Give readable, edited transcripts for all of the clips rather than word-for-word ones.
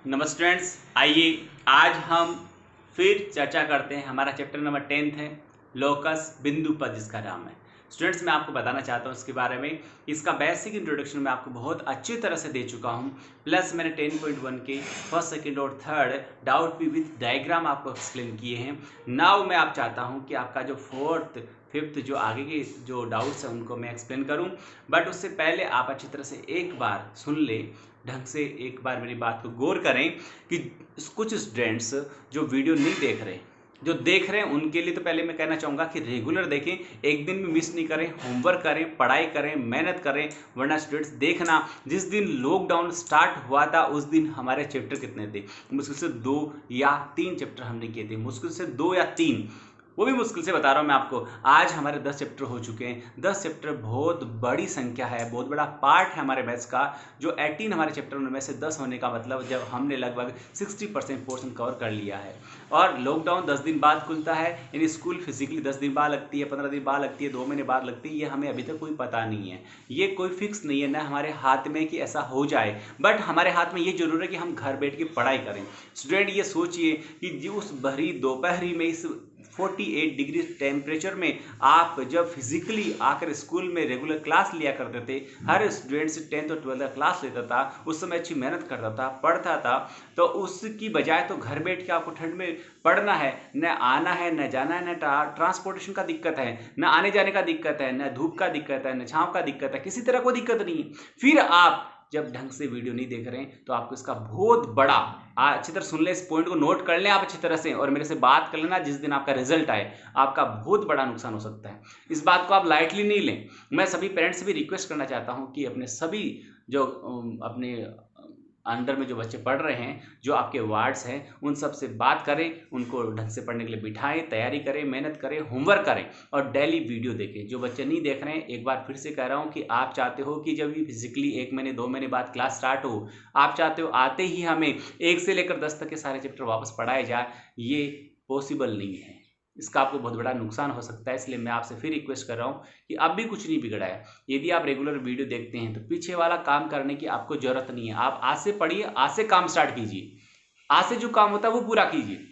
नमस्ते स्टूडेंट्स, आइए आज हम फिर चर्चा करते हैं। हमारा चैप्टर नंबर 10 है लोकस बिंदु पद, जिसका नाम है। स्टूडेंट्स, मैं आपको बताना चाहता हूँ इसके बारे में। इसका बेसिक इंट्रोडक्शन मैं आपको बहुत अच्छी तरह से दे चुका हूँ। प्लस मैंने 10.1 के फर्स्ट, सेकंड और थर्ड डाउट भी विद डायग्राम आपको एक्सप्लेन किए हैं। नाउ मैं आप चाहता हूँ कि आपका जो फोर्थ फिफ्थ जो आगे के जो डाउट्स हैं उनको मैं एक्सप्लेन करूं। बट उससे पहले आप अच्छी तरह से एक बार सुन ले, ढंग से एक बार मेरी बात को गौर करें कि कुछ स्टूडेंट्स जो वीडियो नहीं देख रहे, जो देख रहे हैं, उनके लिए तो पहले मैं कहना चाहूँगा कि रेगुलर देखें, एक दिन भी मिस नहीं करें, होमवर्क करें, पढ़ाई करें, मेहनत करें। वरना स्टूडेंट्स देखना, जिस दिन लॉकडाउन स्टार्ट हुआ था उस दिन हमारे चैप्टर कितने थे? मुश्किल से 2 या 3 चैप्टर हमने किए थे, मुश्किल से 2 या 3, वो भी मुश्किल से बता रहा हूँ मैं आपको। आज हमारे 10 चैप्टर हो चुके हैं। 10 चैप्टर बहुत बड़ी संख्या है, बहुत बड़ा पार्ट है हमारे मैथ्स का। जो 18 हमारे चैप्टर में से 10 होने का मतलब जब हमने लगभग 60% पोर्शन कवर कर लिया है। और लॉकडाउन 10 दिन बाद खुलता है, यानी स्कूल फिजिकली 10 दिन बाद लगती है, 15 दिन बाद लगती है, 2 महीने बाद लगती है, ये हमें अभी तक कोई पता नहीं है। ये कोई फिक्स नहीं है ना हमारे हाथ में कि ऐसा हो जाए। बट हमारे हाथ में ये जरूर है कि हम घर बैठ के पढ़ाई करें। स्टूडेंट, ये सोचिए कि उस भरी दोपहरी में, इस 48 डिग्री टेम्परेचर में आप जब फिजिकली आकर स्कूल में रेगुलर क्लास लिया करते थे, हर स्टूडेंट से 10th और 12th क्लास लेता था, उस समय अच्छी मेहनत करता था, पढ़ता था, तो उसकी बजाय तो घर बैठ के आपको ठंड में पढ़ना है, न आना है, न जाना है, न ट्रांसपोर्टेशन का दिक्कत है, न आने जाने का दिक्कत है, न धूप का दिक्कत है, न छाँव का दिक्कत है, किसी तरह कोई दिक्कत नहीं है। फिर आप जब ढंग से वीडियो नहीं देख रहे हैं तो आपको इसका बहुत बड़ा, अच्छी तरह सुन ले, इस पॉइंट को नोट कर लें आप अच्छी तरह से, और मेरे से बात कर लेना। जिस दिन आपका रिजल्ट आए आपका बहुत बड़ा नुकसान हो सकता है। इस बात को आप लाइटली नहीं लें। मैं सभी पेरेंट्स से भी रिक्वेस्ट करना चाहता हूं कि अपने सभी जो अपने अंडर में जो बच्चे पढ़ रहे हैं, जो आपके वार्ड्स हैं, उन सब से बात करें, उनको ढंग से पढ़ने के लिए बिठाएं, तैयारी करें, मेहनत करें, होमवर्क करें और डेली वीडियो देखें। जो बच्चे नहीं देख रहे हैं, एक बार फिर से कह रहा हूं कि आप चाहते हो कि जब भी फिजिकली 1 महीने 2 महीने बाद क्लास स्टार्ट हो, आप चाहते हो आते ही हमें 1 से लेकर 10 तक के सारे चैप्टर वापस पढ़ाए जाए, ये पॉसिबल नहीं है। इसका आपको बहुत बड़ा नुकसान हो सकता है। इसलिए मैं आपसे फिर रिक्वेस्ट कर रहा हूँ कि अब भी कुछ नहीं बिगड़ा है। यदि आप रेगुलर वीडियो देखते हैं तो पीछे वाला काम करने की आपको जरूरत नहीं है। आप आज से पढ़िए, आज से काम स्टार्ट कीजिए, आज से जो काम होता है वो पूरा कीजिए।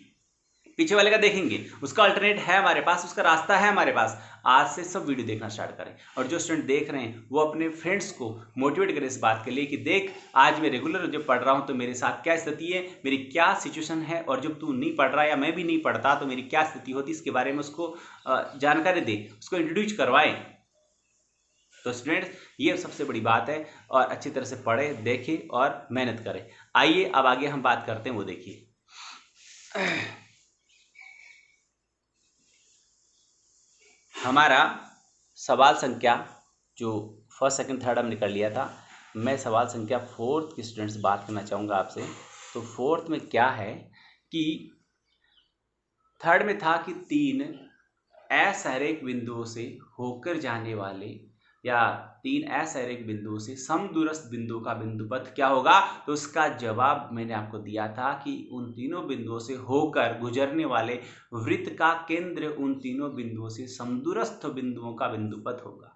पीछे वाले का देखेंगे, उसका अल्टरनेट है हमारे पास, उसका रास्ता है हमारे पास। आज से सब वीडियो देखना स्टार्ट करें। और जो स्टूडेंट देख रहे हैं वो अपने फ्रेंड्स को मोटिवेट करें इस बात के लिए कि देख, आज मैं रेगुलर जब पढ़ रहा हूं तो मेरे साथ क्या स्थिति है, मेरी क्या सिचुएशन है, और जब तू नहीं पढ़ रहा या मैं भी नहीं पढ़ता तो मेरी क्या स्थिति होती, इसके बारे में उसको जानकारी दे, उसको इंट्रोड्यूस करवाएं। तो स्टूडेंट्स, ये सबसे बड़ी बात है। और अच्छी तरह से पढ़े, देखें और मेहनत करें। आइए अब आगे हम बात करते हैं, वो देखिए। हमारा सवाल संख्या जो फर्स्ट सेकंड थर्ड हमने कर लिया था, मैं सवाल संख्या फोर्थ की स्टूडेंट्स बात करना चाहूँगा आपसे। तो फोर्थ में क्या है कि थर्ड में था कि 3 असहायक बिंदुओं से होकर जाने वाले, या 3 असहायक बिंदुओं से समदूरस्थ बिंदु का बिंदु पथ क्या होगा। तो उसका जवाब मैंने आपको दिया था कि उन तीनों बिंदुओं से होकर गुजरने वाले वृत्त का केंद्र उन तीनों बिंदुओं से समदूरस्थ बिंदुओं का बिंदु पथ होगा।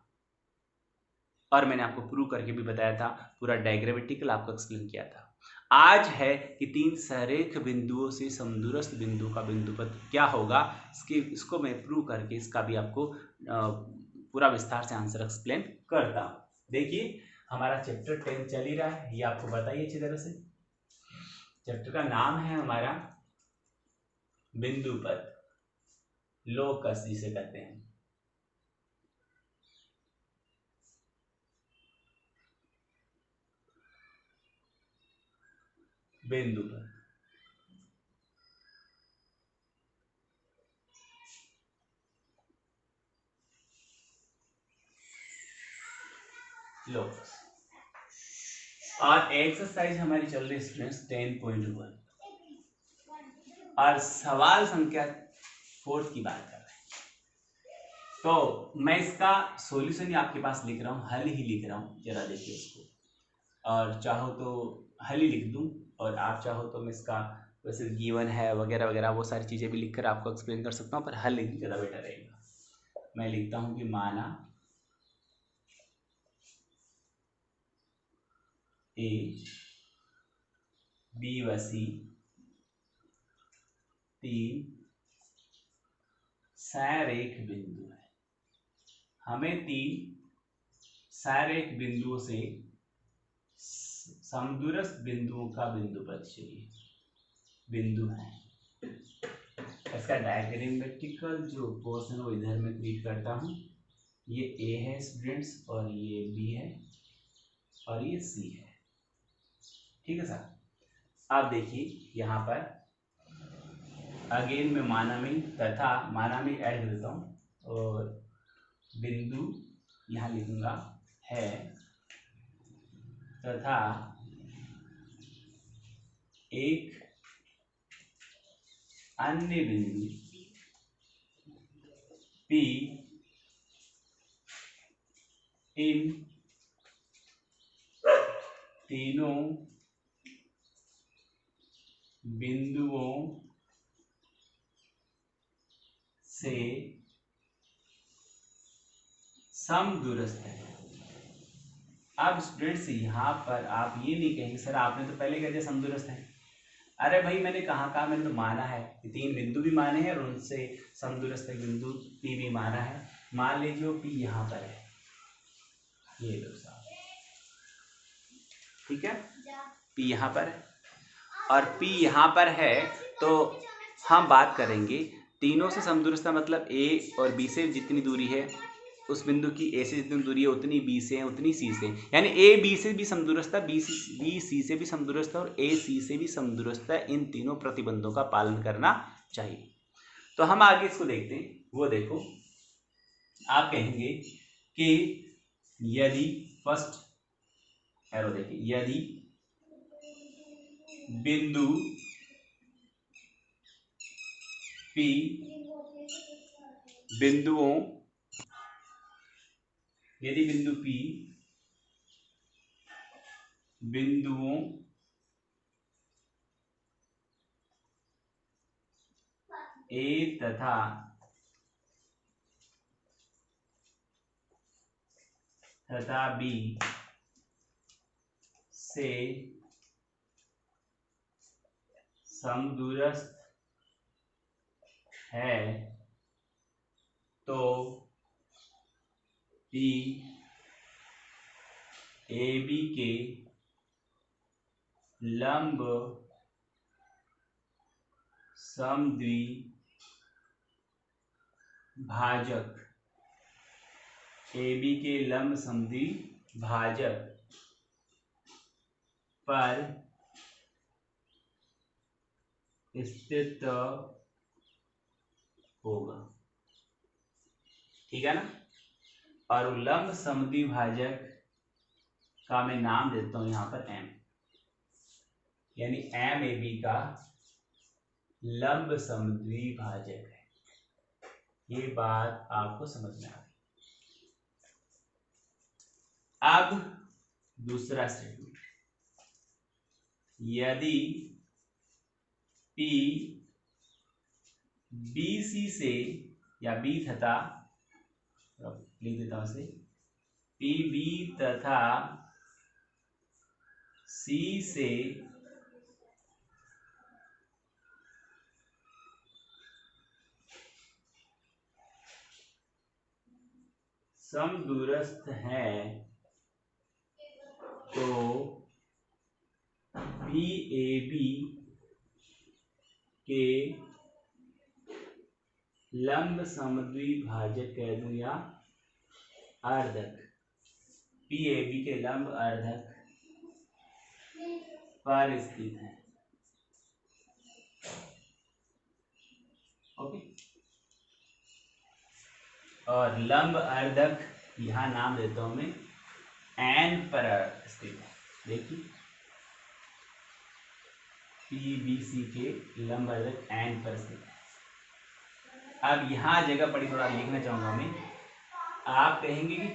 और मैंने आपको प्रूव करके भी बताया था, पूरा डायग्रामेटिकल आपको एक्सप्लेन किया था। आज है कि 3 संरेख बिंदुओं से समदूरस्थ बिंदु का बिंदु पथ क्या होगा, इसको मैं प्रूव करके इसका भी आपको पूरा विस्तार से आंसर एक्सप्लेन करता हूं। देखिए, हमारा चैप्टर 10 चल ही रहा है, ये आपको बताइए अच्छी तरह से। चैप्टर का नाम है हमारा बिंदु पथ, लोकस जिसे कहते हैं। बिंदु पथ, लोकस। और एक्सरसाइज हमारी चल रही है स्टूडेंट्स 10.1, और सवाल संख्या 4 की बात कर रहे हैं। तो मैं इसका सॉल्यूशन ही आपके पास लिख रहा हूँ, हल ही लिख रहा हूँ, जरा देखिए इसको। और चाहो तो हल ही लिख दूँ, और आप चाहो तो मैं इसका वैसे गिवन है वगैरह वगैरह वो सारी चीज़ें भी लिखकर आपको एक्सप्लेन कर सकता हूँ, पर हल लिख ज़्यादा बेटर रहेगा। मैं लिखता हूँ कि माना ए बी व सी 3 सैरेख बिंदु है। हमें 3 सैरेख बिंदुओं से समदूरस्थ बिंदुओं का बिंदु पद चाहिए, बिंदु है। इसका डायग्रामेटिकल जो पोर्शन वो इधर में क्रिएट करता हूँ। ये ए है स्टूडेंट्स, और ये बी है, और ये सी है। ठीक है सर। अब देखिए यहाँ पर अगेन मैं मानामी तथा मानामी ऐड कर देता हूँ, और बिंदु यहाँ लिखूंगा है तथा एक अन्य बिंदु P इन तीनों बिंदुओं से समदूरस्थ है। अब स्टूडेंट्स यहाँ पर आप ये नहीं कहेंगे सर आपने तो पहले कह दिया समदूरस्थ है। अरे भाई मैंने कहा मैंने तो माना है कि 3 बिंदु भी माने हैं और उनसे समदूरस्थ बिंदु P भी माना है। मान लीजिए P यहाँ पर है, ये लो साहब, ठीक है, P यहाँ पर है और P यहाँ पर है। तो हम बात करेंगे तीनों से समदूरस्थ मतलब A और B से जितनी दूरी है उस बिंदु की A से जितनी दूरी है उतनी B से है, उतनी C से, यानी A B से भी समदूरस्थ है, B C से भी समदूरस्थ है और A C से भी समदूरस्थ है। इन तीनों प्रतिबंधों का पालन करना चाहिए। तो हम आगे इसको देखते हैं। वो देखो आप कहेंगे कि यदि फर्स्ट एरो देखिए, यदि बिंदु P बिंदुओं यदि बिंदु P बिंदुओं A तथा B से समदूरस्थ है तो P AB के लंब समद्विभाजक AB के लंब समद्विभाजक पर स्थित होगा। ठीक है ना। और लंब समद्विभाजक का मैं नाम देता हूं यहां पर M, यानी MAB का लंब समद्विभाजक है। ये बात आपको समझ में आ गई। अब दूसरा स्टेटमेंट, यदि P BC से या B तथा लिख देता हूं इसे, PB तथा C से समदूरस्थ है तो PAB के लंब समद्विभाजक कह दूं या अर्धक, PAB के लंब अर्धक पर स्थित है। ओके, और लंब अर्धक यहां नाम देता हूं मैं N पर स्थित है। देखिए PBC के लंब अर्धक N पर स्थित है। अब यहां जगह पड़ी थोड़ा लिखना चाहूंगा मैं। आप कहेंगे कि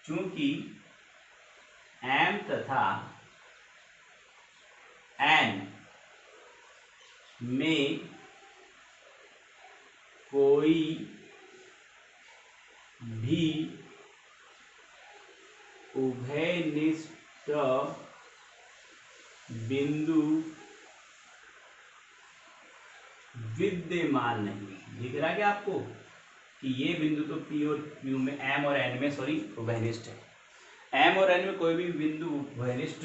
चूंकि M तथा N में कोई भी उभयनिष्ठ बिंदु विद्यमान नहीं। दिख रहा है क्या आपको कि ये बिंदु तो पी और क्यू में, एम और एन में सॉरी उभयनिष्ठ है। एम और एन में कोई भी बिंदु उभयनिष्ठ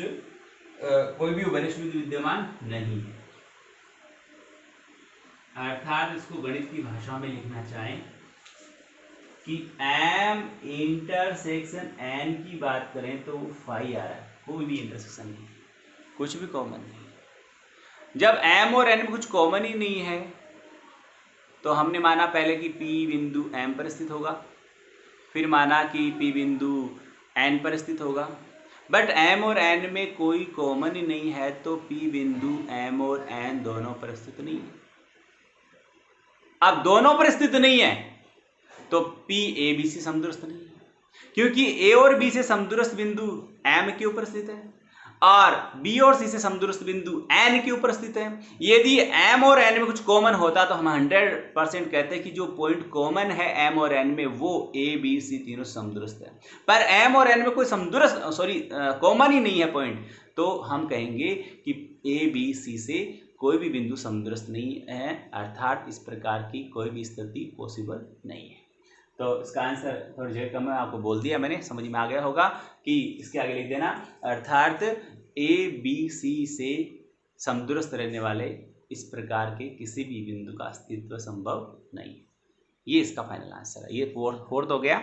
बिंदु विद्यमान नहीं है। अर्थात इसको गणित की भाषा में लिखना चाहें कि एम इंटरसेक्शन एन की बात करें तो फाई आ रहा है, कोई भी इंटरसेक्शन नहीं, कुछ भी कॉमन नहीं। जब एम और एन में कुछ कॉमन ही नहीं है तो हमने माना पहले कि पी बिंदु एम पर स्थित होगा, फिर माना कि पी बिंदु एन पर स्थित होगा। बट एम और एन में कोई कॉमन ही नहीं है तो पी बिंदु एम और एन दोनों पर स्थित नहीं है। अब दोनों पर स्थित नहीं है तो पी ए बी से समदूरस्थ नहीं है, क्योंकि ए और बी से समदूरस्थ बिंदु एम के ऊपर स्थित है और बी और सी से समदूरस्थ बिंदु एन के ऊपर स्थित है। यदि एम और एन में कुछ कॉमन होता तो हम 100% कहते हैं कि जो पॉइंट कॉमन है एम और एन में वो ए बी सी तीनों समदूरस्थ है। पर एम और एन में कोई कॉमन ही नहीं है पॉइंट, तो हम कहेंगे कि ए बी सी से कोई भी बिंदु समदूरस्थ नहीं है, अर्थात इस प्रकार की कोई भी स्थिति पॉसिबल नहीं है। तो इसका आंसर थोड़ी जगह कम है, आपको बोल दिया मैंने, समझ में आ गया होगा कि इसके आगे लिख देना, अर्थात ए बी सी से समदूरस्थ रहने वाले इस प्रकार के किसी भी बिंदु का अस्तित्व संभव नहीं है। ये इसका फाइनल आंसर है। ये फोर्थ हो गया।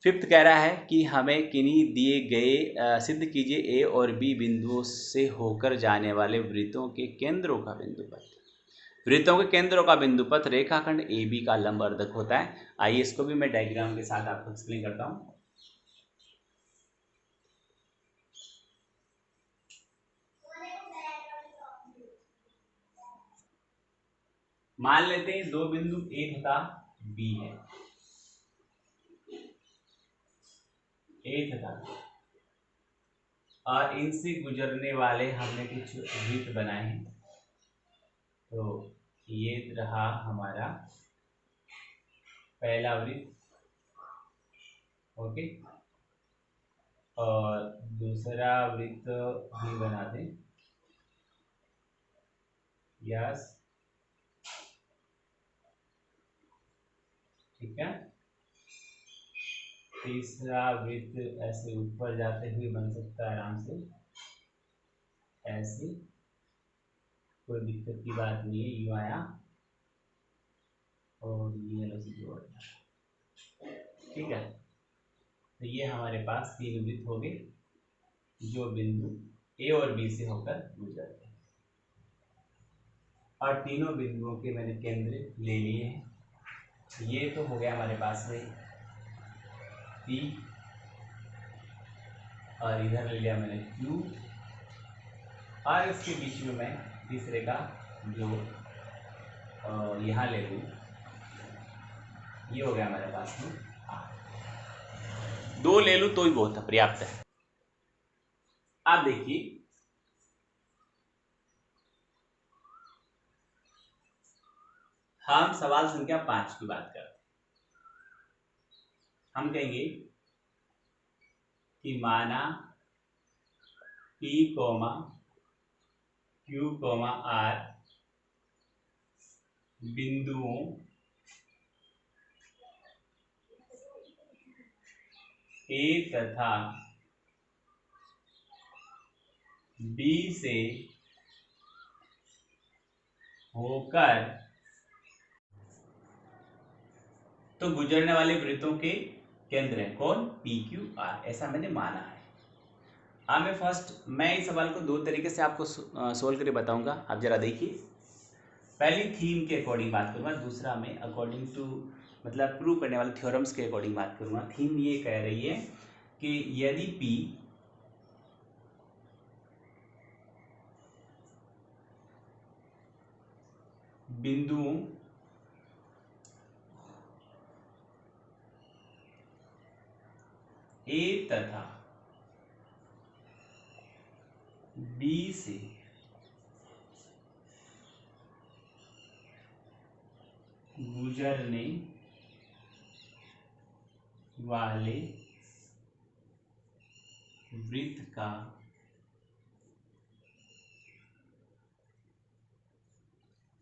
फिफ्थ कह रहा है कि हमें किन्हीं दिए गए सिद्ध कीजिए ए और बी बिंदुओं से होकर जाने वाले वृत्तों के केंद्रों का बिंदुपथ। वृत्तों के केंद्रों का बिंदुपथ रेखाखंड ए बी का लंब अर्धक होता है। आइए इसको भी मैं डायग्राम के साथ आपको एक्सप्लेन करता हूँ। मान लेते हैं दो बिंदु ए तथा बी है, ए तथा बी, और इनसे गुजरने वाले हमने कुछ वृत्त बनाए हैं। तो ये रहा हमारा पहला वृत्त, ओके, और दूसरा वृत्त भी बना दें, यस, ठीक है। तीसरा वृत्त ऐसे ऊपर जाते हुए बन सकता है आराम से, ऐसे, कोई दिक्कत की बात नहीं है। यूं आया और ये जोड़, ठीक है। तो ये हमारे पास तीन वृत्त हो गए जो बिंदु ए और बी से होकर गुजरते हैं, और तीनों बिंदुओं के मैंने केंद्र ले लिए हैं। ये तो हो गया हमारे पास में पी, और इधर ले लिया मैंने क्यू, और इसके बीच में मैं तीसरे का जोड़ और यहाँ ले लूँ, ये हो गया हमारे पास में 8। 2 ले लूँ तो ही बहुत है, पर्याप्त है। आप देखिए, हम सवाल संख्या 5 की बात करते हैं। हम कहेंगे कि माना P, Q, R बिंदुओं A तथा B से होकर तो गुजरने वाले वृत्तों के केंद्र हैं कौन, P, Q, R, ऐसा मैंने माना है। अब मैं इस सवाल को दो तरीके से आपको सोल्व करके बताऊंगा। आप जरा देखिए, पहली थीम के अकॉर्डिंग बात करूंगा, दूसरा मैं अकॉर्डिंग टू मतलब प्रूव करने वाले थ्योरम्स के अकॉर्डिंग बात करूंगा। थीम ये कह रही है कि यदि P बिंदुओं A तथा B से गुजरने वाले वृत्त का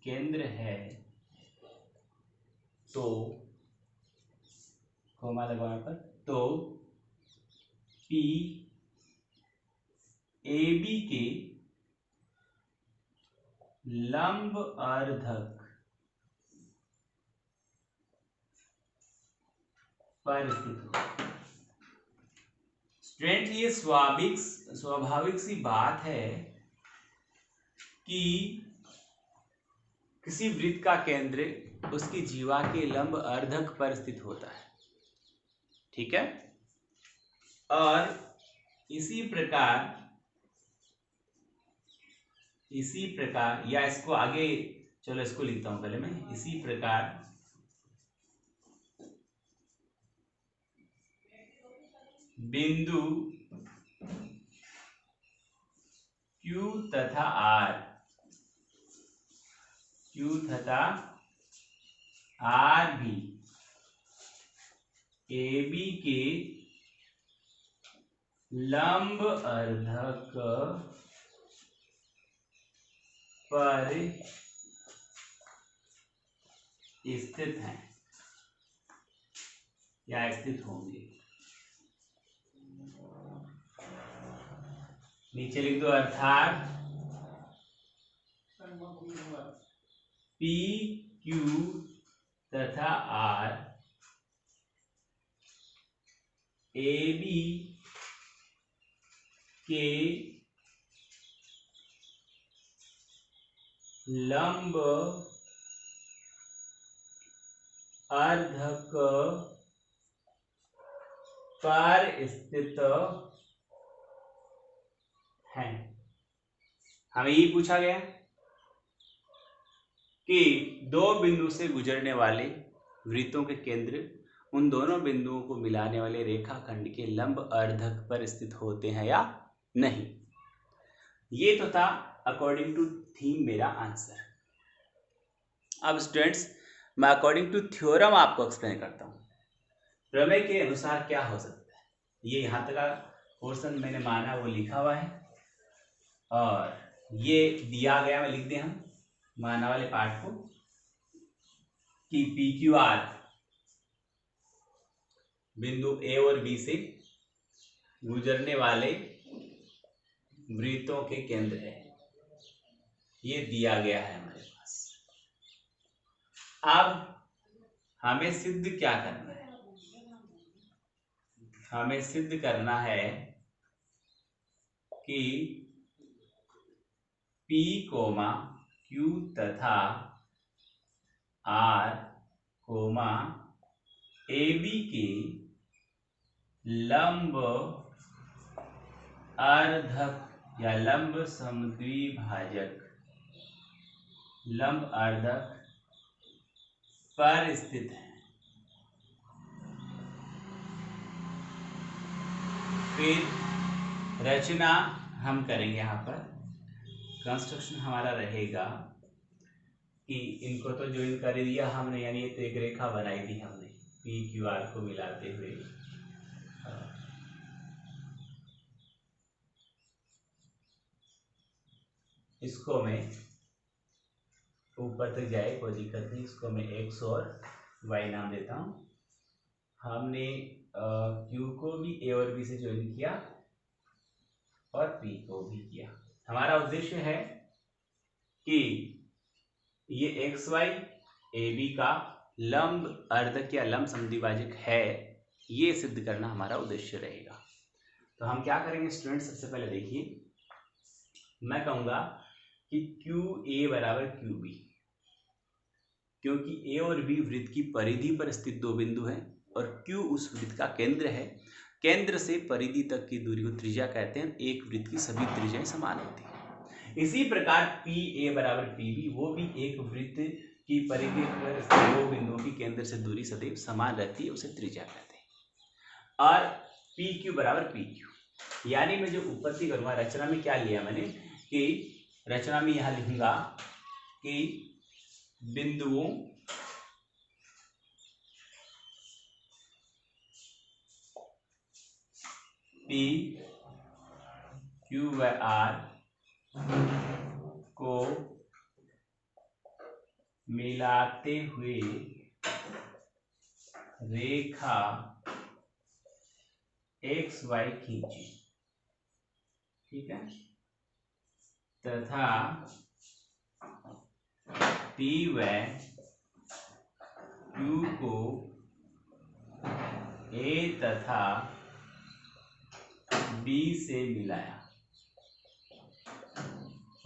केंद्र है तो कोमा लगवाने पर तो पी ए बी के लंब अर्धक पर स्थित हो। स्टूडेंट, ये स्वाभाविक सी बात है कि किसी वृत्त का केंद्र उसकी जीवा के लंब अर्धक पर स्थित होता है, ठीक है। और इसी प्रकार या इसको आगे, चलो इसको लिखता हूं पहले मैं। इसी प्रकार बिंदु Q तथा R भी AB के लंब अर्धक पर स्थित हैं या स्थित होंगे। नीचे लिख दो, अर्थात P Q तथा R AB के लंब अर्धक पर स्थित हैं। हमें ये पूछा गया कि दो बिंदु से गुजरने वाले वृत्तों के केंद्र उन दोनों बिंदुओं को मिलाने वाले रेखाखंड के लंब अर्धक पर स्थित होते हैं या नहीं। ये तो था अकॉर्डिंग टू थीम मेरा आंसर। अब स्टूडेंट्स, मैं अकॉर्डिंग टू थ्योरम आपको एक्सप्लेन करता हूँ। प्रमेय के अनुसार क्या हो सकता है, ये यहाँ तक का पोर्शन मैंने माना वो लिखा हुआ है और ये दिया गया, मैं लिख दे हम माना वाले पार्ट को कि पी क्यू आर बिंदु ए और बी से गुजरने वाले वृत्तों के केंद्र है, ये दिया गया है हमारे पास। अब हमें सिद्ध क्या करना है? हमें सिद्ध करना है कि P, Q तथा R, AB के लंब अर्धक या लंब समद्विभाजक लंब अर्धक पर स्थित है। फिर रचना हम करेंगे, यहाँ पर कंस्ट्रक्शन हमारा रहेगा कि इनको तो ज्वाइन कर दिया हमने, यानी ये तो एक रेखा बनाई थी हमने पी क्यू आर को मिलाते हुए। इसको मैं ऊपर तक जाए कोई दिक्कत नहीं, इसको मैं एक्स और वाई नाम देता हूँ। हमने क्यू को भी ए और बी से ज्वाइन किया और पी को भी किया। हमारा उद्देश्य है कि ये एक्स वाई ए बी का लंब अर्धक या लंब समद्विभाजक है, ये सिद्ध करना हमारा उद्देश्य रहेगा। तो हम क्या करेंगे स्टूडेंट्स, सबसे पहले देखिए, मैं कहूँगा कि क्यू ए बराबर क्यू बी, क्योंकि ए और बी वृत्त की परिधि पर स्थित दो बिंदु हैं और क्यू उस वृत्त का केंद्र है। केंद्र से परिधि तक की दूरी को त्रिज्या कहते हैं। एक वृत्त की सभी त्रिज्याएं समान होती हैं। इसी प्रकार पी ए बराबर पी बी, वो भी एक वृत्त की परिधि पर स्थित दो बिंदुओं की केंद्र से दूरी सदैव समान रहती है, उसे त्रिज्या कहते हैं। और पी क्यू बराबर पी क्यू, यानी मैं जो उत्पत्ति करूंगा रचना में क्या लिया मैंने कि रचना में यहां लिखूंगा कि बिंदुओं P क्यू व आर को मिलाते हुए रेखा एक्स वाई खींची, ठीक है, तथा पी व क्यू को ए तथा बी से मिलाया।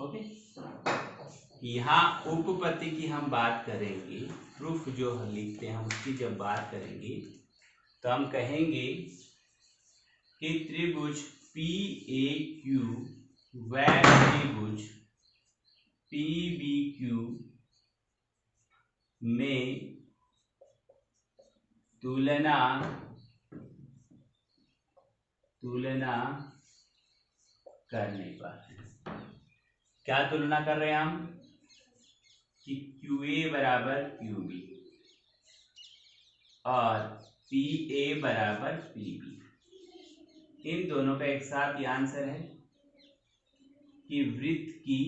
ओके, यहाँ उपपत्ति की हम बात करेंगे, प्रूफ जो हम लिखते हैं हम उसकी जब बात करेंगे तो हम कहेंगे कि त्रिभुज पी ए क्यू व त्रिभुज पी बी क्यू में तुलना करने पर, क्या तुलना कर रहे हैं हम कि क्यू ए बराबर क्यू बी और पी ए बराबर पी बी, इन दोनों का एक साथ ये आंसर है कि वृत्त की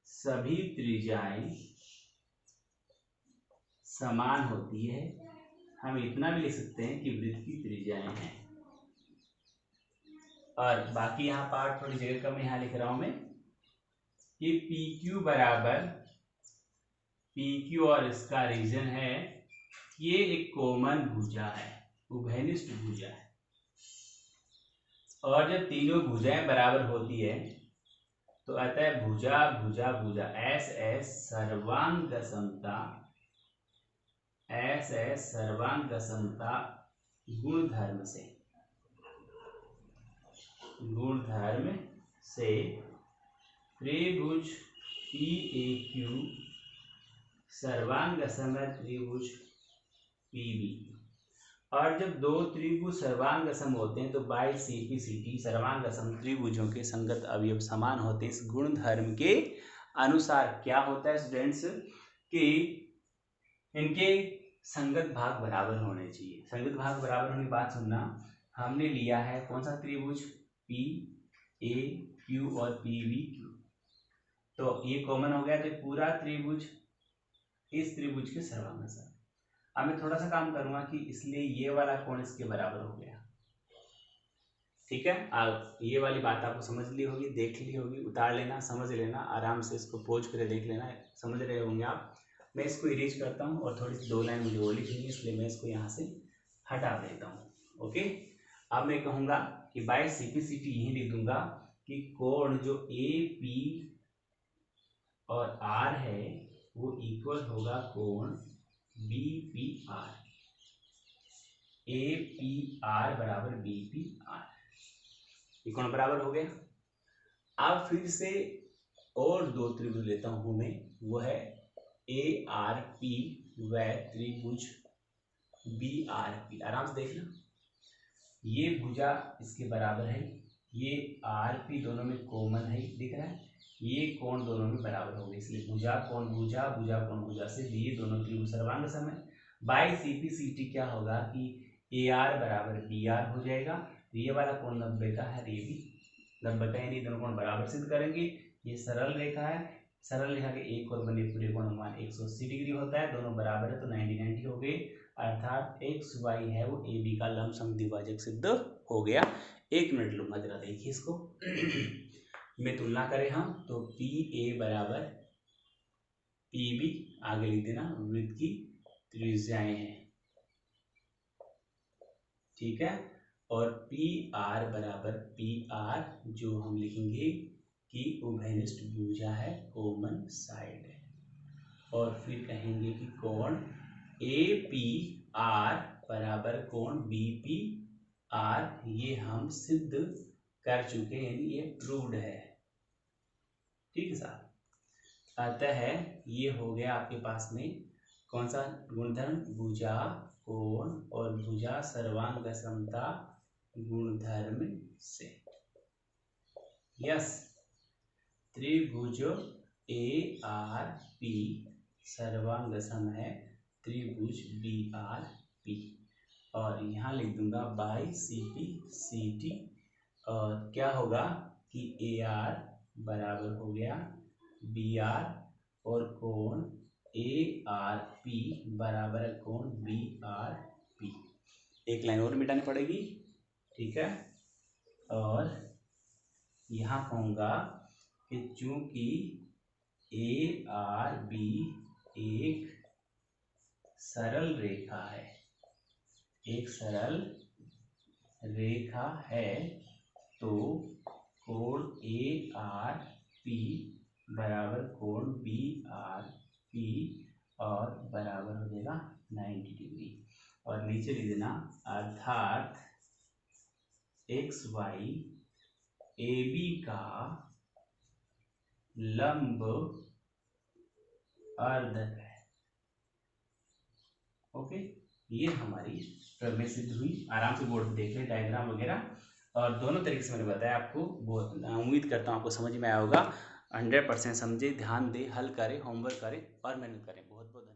सभी त्रिज्याएं समान होती है। हम इतना भी लिख सकते हैं कि वृत्त की त्रिज्याएं हैं, और बाकी यहाँ पार्ट थोड़ी जगह कम यहाँ लिख रहा हूं मैं कि पी क्यू बराबर पी क्यू और इसका रीजन है ये एक कॉमन भुजा है, उभयनिष्ठ भुजा है, और जब तीनों भुजाएं बराबर होती है तो अतः भुजा भुजा भुजा एस एस सर्वांग समता, एस एस सर्वांग समता गुणधर्म से त्रिभुज पी ए क्यू सर्वांग सम त्रिभुज पी बी, और जब दो त्रिभुज सर्वांग सम होते हैं तो बाय सीपीसीटी सर्वांग सम त्रिभुजों के संगत अवयव समान होते हैं। इस गुणधर्म के अनुसार क्या होता है स्टूडेंट्स कि इनके संगत भाग बराबर होने चाहिए। संगत भाग बराबर होने की बात सुनना, हमने लिया है कौन सा त्रिभुज पी ए क्यू और पी बी क्यू, तो ये कॉमन हो गया, तो पूरा त्रिभुज इस त्रिभुज के सर्वांग सम। अब मैं थोड़ा सा काम करूंगा कि इसलिए ये वाला कोण इसके बराबर हो गया, ठीक है। अब ये वाली बात आपको समझ ली होगी, देख ली होगी, उतार लेना, समझ लेना, आराम से इसको पोज करके देख लेना, समझ रहे होंगे आप। मैं इसको इरेज करता हूँ और थोड़ी सी दो लाइन मुझे और लिखनी है, इसलिए मैं इसको यहाँ से हटा देता हूँ। ओके, अब मैं कहूँगा कि बाय सीपीसीटी यही लिख दूंगा कि कोण जो ए पी और आर है वो इक्वल होगा कोण B P R, A P R बराबर बी पी आर, ये कोण बराबर हो गया। अब फिर से और दो त्रिभुज लेता हूं मैं, वो है ए आर पी व त्रिभुज बी आर पी। आराम से देखना, ये भुजा इसके बराबर है, ये आर पी दोनों में कॉमन है, दिख रहा है, ये कोण दोनों में बराबर हो गए, इसलिए भुजा कोण भुजा भुजा कोण भुजा से ये दोनों त्रिभुज सर्वांग सम है। बाय सीपीसीटी क्या होगा कि ए आर बराबर बी आर हो जाएगा, ये वाला कोण 90 का है, ये भी 90 का है, दोनों कोण बराबर सिद्ध करेंगे। ये सरल रेखा है, सरल रेखा के एक और बने पूरे कोण अनुमान 180 डिग्री होता है, दोनों बराबर है तो 90 हो गए, अर्थात एक्स वाई है वो ए बी का लंबसम द्विभाजक सिद्ध हो गया। 1 मिनट लूंगा, जरा देखिए इसको में तुलना करें हम तो पी ए बराबर पी बी, आगे लिख देना वृत्त की त्रिज्याएं हैं, ठीक है, और पी आर बराबर पी आर जो हम लिखेंगे कि उभयनिष्ठ भुजा है, कॉमन साइड है, और फिर कहेंगे कि कोण ए पी आर बराबर कोण बी पी आर, ये हम सिद्ध कर चुके हैं, यानी ये प्रूव्ड है, ठीक है साहब। अतः ये हो गया आपके पास में कौन सा गुणधर्म, भुजा कोण और भुजा सर्वांग समता गुणधर्म से। यस, त्रिभुज ए आर पी सर्वांग सम है त्रिभुज बी आर पी। और यहाँ लिख दूंगा बाई सी टी, और क्या होगा कि ए आर बराबर हो गया बी आर, और कोण ए आर पी बराबर है कोण बी आर पी। एक लाइन और मिटानी पड़ेगी, ठीक है। और यहाँ कहूँगा कि चूंकि ए आर बी एक सरल रेखा है, एक सरल रेखा है, तो कोण ए आर पी बराबर कोण बी आर पी और बराबर हो जाएगा 90 डिग्री। और नीचे लिख देना अर्थात एक्स वाई ए बी का लंब अर्धक है। ओके, ये हमारी प्रमेय सिद्ध हुई। आराम से बोर्ड पे देख लें डायग्राम वगैरह, और दोनों तरीके से मैंने बताया आपको। बहुत उम्मीद करता हूँ आपको समझ में आया होगा। 100% समझे, ध्यान दें, हल करें, होमवर्क करें और मेहनत करें। बहुत बहुत